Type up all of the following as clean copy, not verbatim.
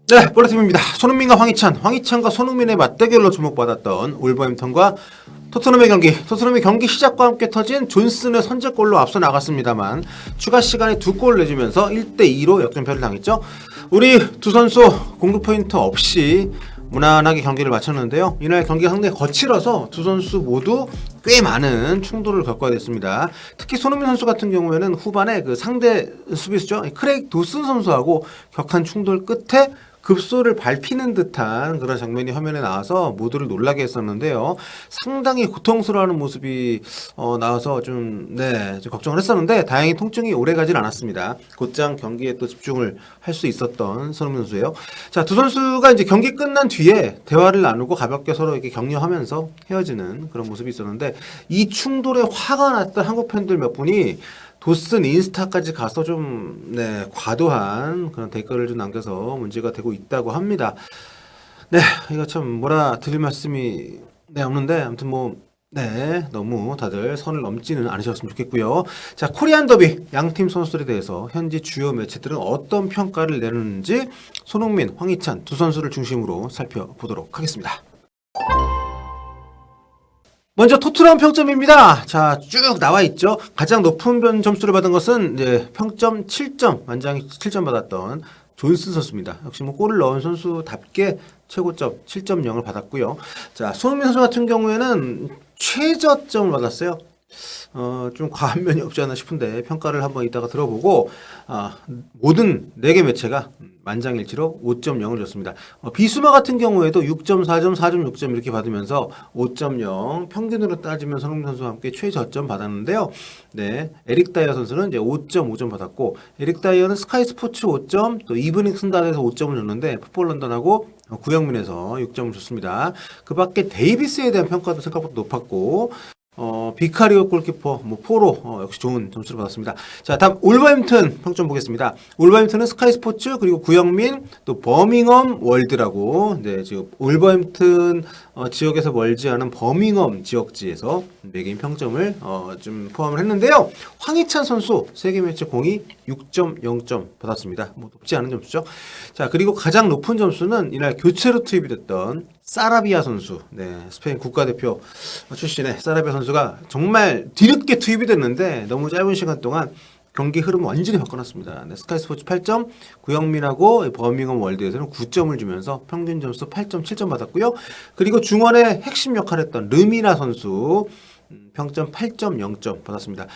네, 볼팀입니다. 손흥민과 황희찬과 손흥민의 맞대결로 주목받았던 울버햄턴과 토트넘의 경기. 토트넘의 경기 시작과 함께 터진 존슨의 선제골로 앞서 나갔습니다만 추가 시간에 2골 내주면서 1대2로 역전패를 당했죠. 우리 두 선수 공격 포인트 없이 무난하게 경기를 마쳤는데요. 이날 경기가 상당히 거칠어서 두 선수 모두 꽤 많은 충돌을 겪어야 됐습니다. 특히 손흥민 선수 같은 경우에는 후반에 그 상대 수비수죠. 크레이그 도슨 선수하고 격한 충돌 끝에 급소를 밟히는 듯한 그런 장면이 화면에 나와서 모두를 놀라게 했었는데요. 상당히 고통스러워하는 모습이 나와서 좀 걱정을 했었는데 다행히 통증이 오래가진 않았습니다. 곧장 경기에 또 집중을 할 수 있었던 손흥민 선수예요. 자, 두 선수가 이제 경기 끝난 뒤에 대화를 나누고 가볍게 서로 이렇게 격려하면서 헤어지는 그런 모습이 있었는데 이 충돌에 화가 났던 한국 팬들 몇 분이 도슨 인스타까지 가서 좀 과도한 그런 댓글을 좀 남겨서 문제가 되고 있다고 합니다. 네, 이거 참 뭐라 드릴 말씀이 없는데 아무튼 너무 다들 선을 넘지는 않으셨으면 좋겠고요. 자, 코리안 더비 양팀 선수들에 대해서 현지 주요 매체들은 어떤 평가를 내렸는지 손흥민, 황희찬 두 선수를 중심으로 살펴보도록 하겠습니다. 먼저 토트넘 평점입니다. 자, 쭉 나와 있죠. 가장 높은 점수를 받은 것은 평점 7점, 만장이 7점 받았던 존슨 선수입니다. 역시 골을 넣은 선수답게 최고점 7.0을 받았고요. 자, 손흥민 선수 같은 경우에는 최저점을 받았어요. 좀 과한 면이 없지 않나 싶은데 평가를 한번 이따가 들어보고 모든 4개 매체가 만장일치로 5.0을 줬습니다. 비수마 같은 경우에도 6.4점, 4.6점 이렇게 받으면서 5.0 평균으로 따지면 손흥민 선수와 함께 최저점 받았는데요. 네, 에릭 다이어 선수는 이제 5.5점 받았고 에릭 다이어는 스카이 스포츠 5점, 또 이브닝 스탠다드에서 5점을 줬는데 풋볼 런던하고 구영민에서 6점을 줬습니다. 그 밖에 데이비스에 대한 평가도 생각보다 높았고 비카리오 골키퍼, 포로, 역시 좋은 점수를 받았습니다. 자, 다음, 울버햄튼 평점 보겠습니다. 울버햄튼은 스카이 스포츠, 그리고 구영민, 또 버밍엄 월드라고, 지금, 울버햄튼, 지역에서 멀지 않은 버밍엄 지역지에서 4개인 평점을, 좀 포함을 했는데요. 황희찬 선수, 세계매체 공이 6.0점 받았습니다. 높지 않은 점수죠. 자, 그리고 가장 높은 점수는 이날 교체로 투입이 됐던 사라비아 선수, 스페인 국가대표 출신의 사라비아 선수가 정말 뒤늦게 투입이 됐는데 너무 짧은 시간 동안 경기 흐름을 완전히 바꿔놨습니다. 스카이 스포츠 8점, 구영민하고 버밍엄 월드에서는 9점을 주면서 평균 점수 8.7점 받았고요. 그리고 중원의 핵심 역할을 했던 르미나 선수 평점 8.0점 받았습니다.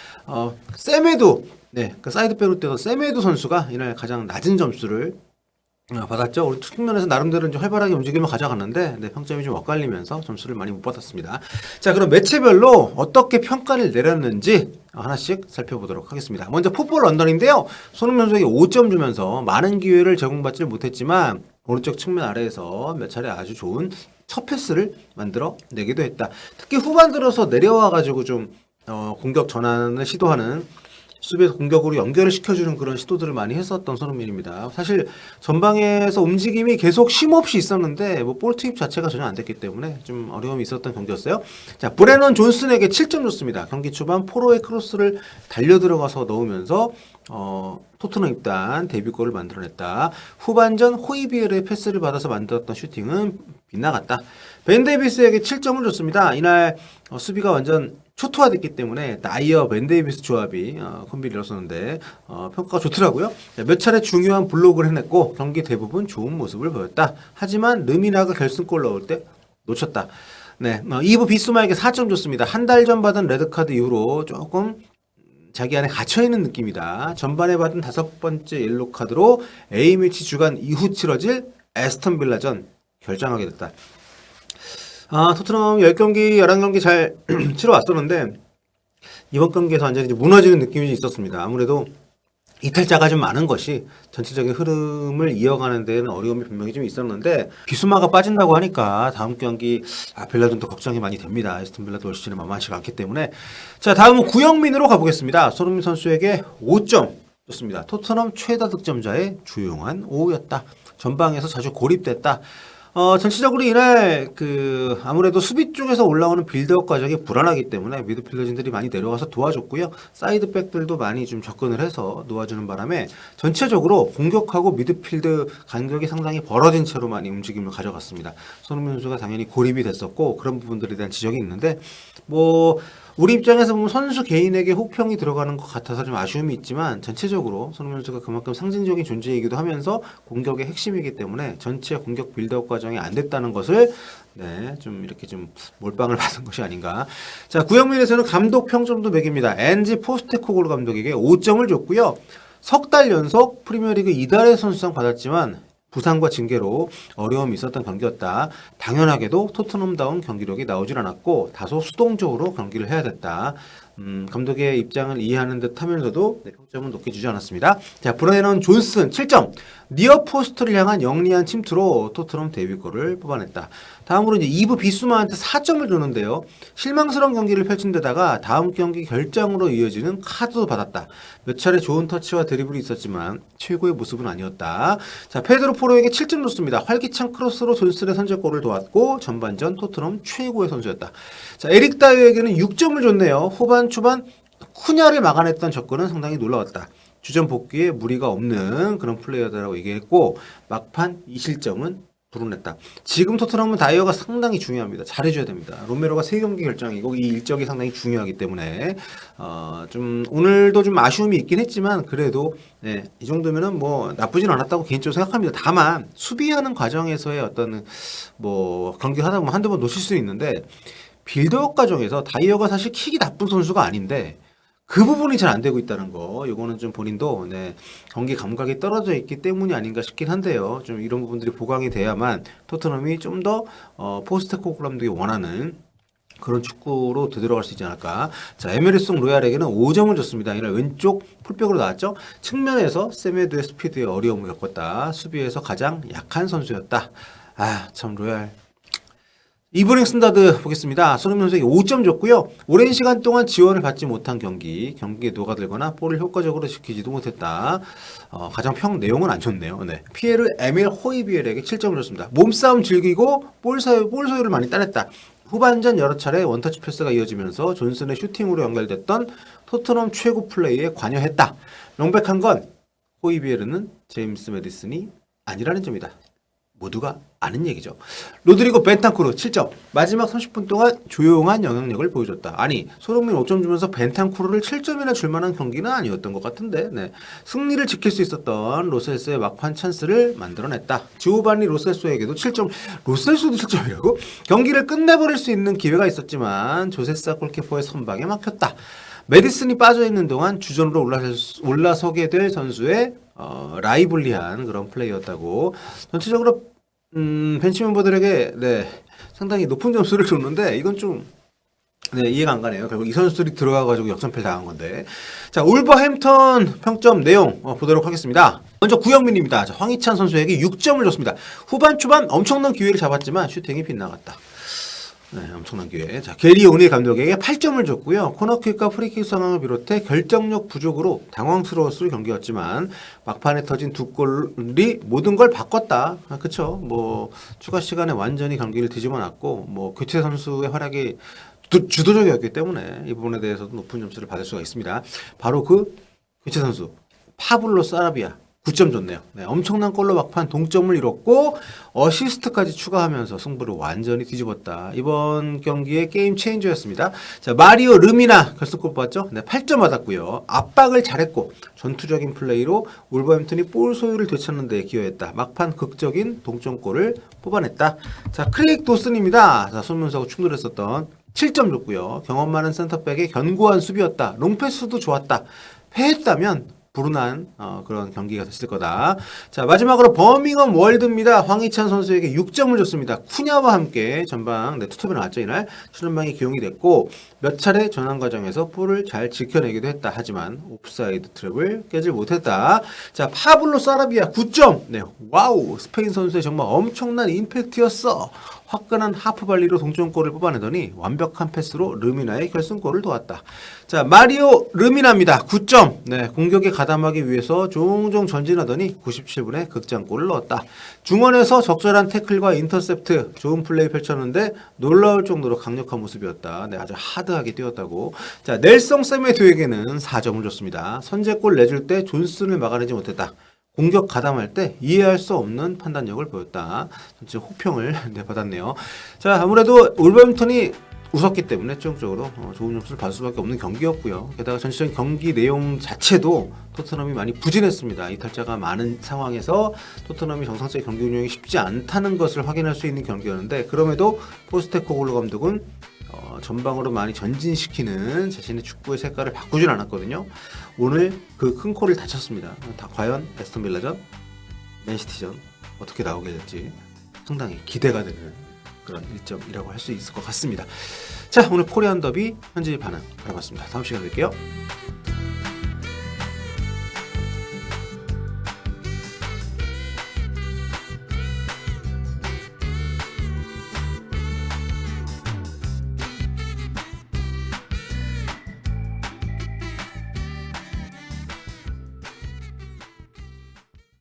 세메도, 그 사이드백으로 뛰던 세메도 선수가 이날 가장 낮은 점수를 받았죠. 우리 측면에서 나름대로 좀 활발하게 움직임을 가져갔는데 평점이 좀 엇갈리면서 점수를 많이 못 받았습니다. 자, 그럼 매체별로 어떻게 평가를 내렸는지 하나씩 살펴보도록 하겠습니다. 먼저 풋볼 런던인데요. 손흥민 선수에게 5점 주면서 많은 기회를 제공받지 못했지만 오른쪽 측면 아래에서 몇 차례 아주 좋은 첫 패스를 만들어 내기도 했다. 특히 후반 들어서 내려와가지고 좀 공격 전환을 시도하는 수비에서 공격으로 연결을 시켜주는 그런 시도들을 많이 했었던 손흥민입니다. 사실 전방에서 움직임이 계속 쉼없이 있었는데 볼 투입 자체가 전혀 안 됐기 때문에 좀 어려움이 있었던 경기였어요. 자, 브레넌 존슨에게 7점 줬습니다. 경기 초반 포로의 크로스를 달려 들어가서 넣으면서 토트넘 입단 데뷔골을 만들어냈다. 후반전 호이비엘의 패스를 받아서 만들었던 슈팅은 빗나갔다. 벤 데이비스에게 7점을 줬습니다. 이날 수비가 완전 초토화됐기 때문에 다이어 벤 데이비스 조합이 콤비를 이뤘었는데 평가가 좋더라고요. 몇 차례 중요한 블록을 해냈고 경기 대부분 좋은 모습을 보였다. 하지만 르미나가 결승골 넣을 때 놓쳤다. 2부 비스마에게 4점 줬습니다. 한 달 전 받은 레드카드 이후로 조금 자기 안에 갇혀있는 느낌이다. 전반에 받은 5번째 옐로카드로 A매치 주간 이후 치러질 에스턴 빌라전 결정하게 됐다. 토트넘 10경기, 11경기 잘 치러왔었는데 이번 경기에서 완전히 무너지는 느낌이 있었습니다. 아무래도 이탈자가 좀 많은 것이 전체적인 흐름을 이어가는 데는 어려움이 분명히 좀 있었는데 비수마가 빠진다고 하니까 다음 경기 빌라전도 걱정이 많이 됩니다. 에스턴 빌라도 올 시즌에 만만치가 않기 때문에. 자, 다음은 구영민으로 가보겠습니다. 손흥민 선수에게 5점 줬습니다. 토트넘 최다 득점자의 조용한 오후였다. 전방에서 자주 고립됐다. 전체적으로 이날 아무래도 수비 쪽에서 올라오는 빌드업 과정이 불안하기 때문에 미드필더진들이 많이 내려와서 도와줬고요. 사이드백들도 많이 좀 접근을 해서 놓아주는 바람에 전체적으로 공격하고 미드필드 간격이 상당히 벌어진 채로 많이 움직임을 가져갔습니다. 손흥민 선수가 당연히 고립이 됐었고 그런 부분들에 대한 지적이 있는데 뭐 우리 입장에서 보면 선수 개인에게 혹평이 들어가는 것 같아서 좀 아쉬움이 있지만 전체적으로 손흥민 선수가 그만큼 상징적인 존재이기도 하면서 공격의 핵심이기 때문에 전체 공격 빌드업 과정이 안 됐다는 것을 좀 이렇게 좀 몰빵을 받은 것이 아닌가. 자, 구영민에서는 감독 평점도 매깁니다. 엔지 포스테코글루 감독에게 5점을 줬고요. 석 달 연속 프리미어리그 이달의 선수상 받았지만 부상과 징계로 어려움이 있었던 경기였다. 당연하게도 토트넘다운 경기력이 나오질 않았고 다소 수동적으로 경기를 해야 됐다. 감독의 입장을 이해하는 듯 하면서도 평점은 높게 주지 않았습니다. 자, 브라이언 존슨 7점. 니어 포스트를 향한 영리한 침투로 토트넘 데뷔골을 뽑아냈다. 다음으로 이제 이브 비수마한테 4점을 줬는데요. 실망스러운 경기를 펼친 데다가 다음 경기 결장으로 이어지는 카드도 받았다. 몇 차례 좋은 터치와 드리블이 있었지만 최고의 모습은 아니었다. 자, 페드로 포로에게 7점 줬습니다. 활기찬 크로스로 존슨의 선제골을 도왔고 전반전 토트넘 최고의 선수였다. 자, 에릭 다이어에게는 6점을 줬네요. 후반 초반 쿠냐를 막아냈던 접근은 상당히 놀라웠다. 주전 복귀에 무리가 없는 그런 플레이어다라고 얘기했고 막판 2실점은 불운했다. 지금 토트넘은 다이어가 상당히 중요합니다. 잘해줘야 됩니다. 로메로가 3경기 결정이고 이 일정이 상당히 중요하기 때문에 좀 오늘도 좀 아쉬움이 있긴 했지만 그래도 이 정도면은 뭐 나쁘진 않았다고 개인적으로 생각합니다. 다만 수비하는 과정에서의 어떤 뭐 경기하다 보면 한두 번 놓칠 수 있는데 빌드업 과정에서 다이어가 사실 킥이 나쁜 선수가 아닌데 그 부분이 잘 안 되고 있다는 거, 이거는 좀 본인도 경기 감각이 떨어져 있기 때문이 아닌가 싶긴 한데요. 좀 이런 부분들이 보강이 돼야만 토트넘이 좀 더 포스테코글루 감독이 원하는 그런 축구로 되돌아갈 수 있지 않을까. 자, 에메르송 로얄에게는 5점을 줬습니다. 이날 왼쪽 풀백으로 나왔죠. 측면에서 세메드의 스피드에 어려움을 겪었다. 수비에서 가장 약한 선수였다. 아, 참 로얄. 이브닝 스탠다드 보겠습니다. 손흥민 선수에게 5점 줬고요. 오랜 시간 동안 지원을 받지 못한 경기에 녹아들거나 볼을 효과적으로 지키지도 못했다. 가장 내용은 안 좋네요. 피에르 에밀 호이비엘에게 7점을 줬습니다. 몸싸움 즐기고 볼 소유를 많이 따냈다. 후반전 여러 차례 원터치 패스가 이어지면서 존슨의 슈팅으로 연결됐던 토트넘 최고 플레이에 관여했다. 명백한 건 호이비에르는 제임스 매디슨이 아니라는 점이다. 모두가 아는 얘기죠. 로드리고 벤탄쿠르 7점. 마지막 30분 동안 조용한 영향력을 보여줬다. 아니, 손흥민 5점 주면서 벤탄쿠르를 7점이나 줄 만한 경기는 아니었던 것 같은데. 승리를 지킬 수 있었던 로셀소의 막판 찬스를 만들어냈다. 지오반니 로셀소에게도 7점. 로셀소도 7점이라고? 경기를 끝내버릴 수 있는 기회가 있었지만 조세사 골키퍼의 선방에 막혔다. 메디슨이 빠져있는 동안 주전으로 올라서게 될 선수의 라이블리한 그런 플레이였다고. 전체적으로 벤치 멤버들에게 상당히 높은 점수를 줬는데 이건 좀 이해가 안 가네요. 결국 이 선수들이 들어가가지고 역전패를 당한 건데. 자, 울버햄턴 평점 내용 보도록 하겠습니다. 먼저 구영민입니다. 자, 황희찬 선수에게 6점을 줬습니다. 후반 초반 엄청난 기회를 잡았지만 슈팅이 빗나갔다. 엄청난 기회. 자, 게리 오닐 감독에게 8점을 줬고요. 코너킥과 프리킥 상황을 비롯해 결정력 부족으로 당황스러웠을 경기였지만 막판에 터진 두 골이 모든 걸 바꿨다. 그쵸? 뭐 추가 시간에 완전히 경기를 뒤집어 놨고 뭐 교체 선수의 활약이 주도적이었기 때문에 이 부분에 대해서도 높은 점수를 받을 수가 있습니다. 바로 그 교체 선수 파블로 사라비아 9점 줬네요. 엄청난 골로 막판 동점을 이뤘고 어시스트까지 추가하면서 승부를 완전히 뒤집었다. 이번 경기의 게임 체인저였습니다. 자, 마리오 르미나 결승골 봤죠? 8점 받았고요. 압박을 잘했고 전투적인 플레이로 울버햄튼이 볼 소유를 되찾는 데 기여했다. 막판 극적인 동점골을 뽑아냈다. 자, 크레이크 도슨입니다. 자, 손문수하고 충돌했었던 7점 줬고요. 경험 많은 센터백의 견고한 수비였다. 롱패스도 좋았다. 패했다면 불운한 그런 경기가 됐을 거다. 자, 마지막으로 버밍엄 월드입니다. 황희찬 선수에게 6점을 줬습니다. 쿠냐와 함께 전방 투톱에 나왔죠. 이날 최전방이 기용이 됐고 몇 차례 전환 과정에서 볼을 잘 지켜내기도 했다. 하지만 옵사이드 트랩을 깨질 못했다. 자, 파블로 사라비아 9점. 와우, 스페인 선수의 정말 엄청난 임팩트였어. 화끈한 하프발리로 동점골을 뽑아내더니 완벽한 패스로 르미나의 결승골을 도왔다. 자, 마리오 르미나입니다. 9점. 공격의 가담하기 위해서 종종 전진하더니 97분에 극장골을 넣었다. 중원에서 적절한 태클과 인터셉트, 좋은 플레이 펼쳤는데 놀라울 정도로 강력한 모습이었다. 네, 아주 하드하게 뛰었다고. 자, 넬성 세메도에게는 4점을 줬습니다. 선제골 내줄 때 존슨을 막아내지 못했다. 공격 가담할 때 이해할 수 없는 판단력을 보였다. 전체 호평을 네, 받았네요. 자, 아무래도 울버햄튼이 웃었기 때문에 최종적으로 좋은 점수를 받을 수밖에 없는 경기였고요. 게다가 전체적인 경기 내용 자체도 토트넘이 많이 부진했습니다. 이탈자가 많은 상황에서 토트넘이 정상적인 경기 운영이 쉽지 않다는 것을 확인할 수 있는 경기였는데, 그럼에도 포스테코글루 감독은 전방으로 많이 전진시키는 자신의 축구의 색깔을 바꾸질 않았거든요. 오늘 그 큰 콜을 다쳤습니다. 과연 에스턴 빌라전, 맨시티전 어떻게 나오게 될지 상당히 기대가 되는 그런 일정이라고 할 수 있을 것 같습니다. 자, 오늘 코리안 더비 현지 반응 알아봤습니다. 다음 시간에 뵐게요.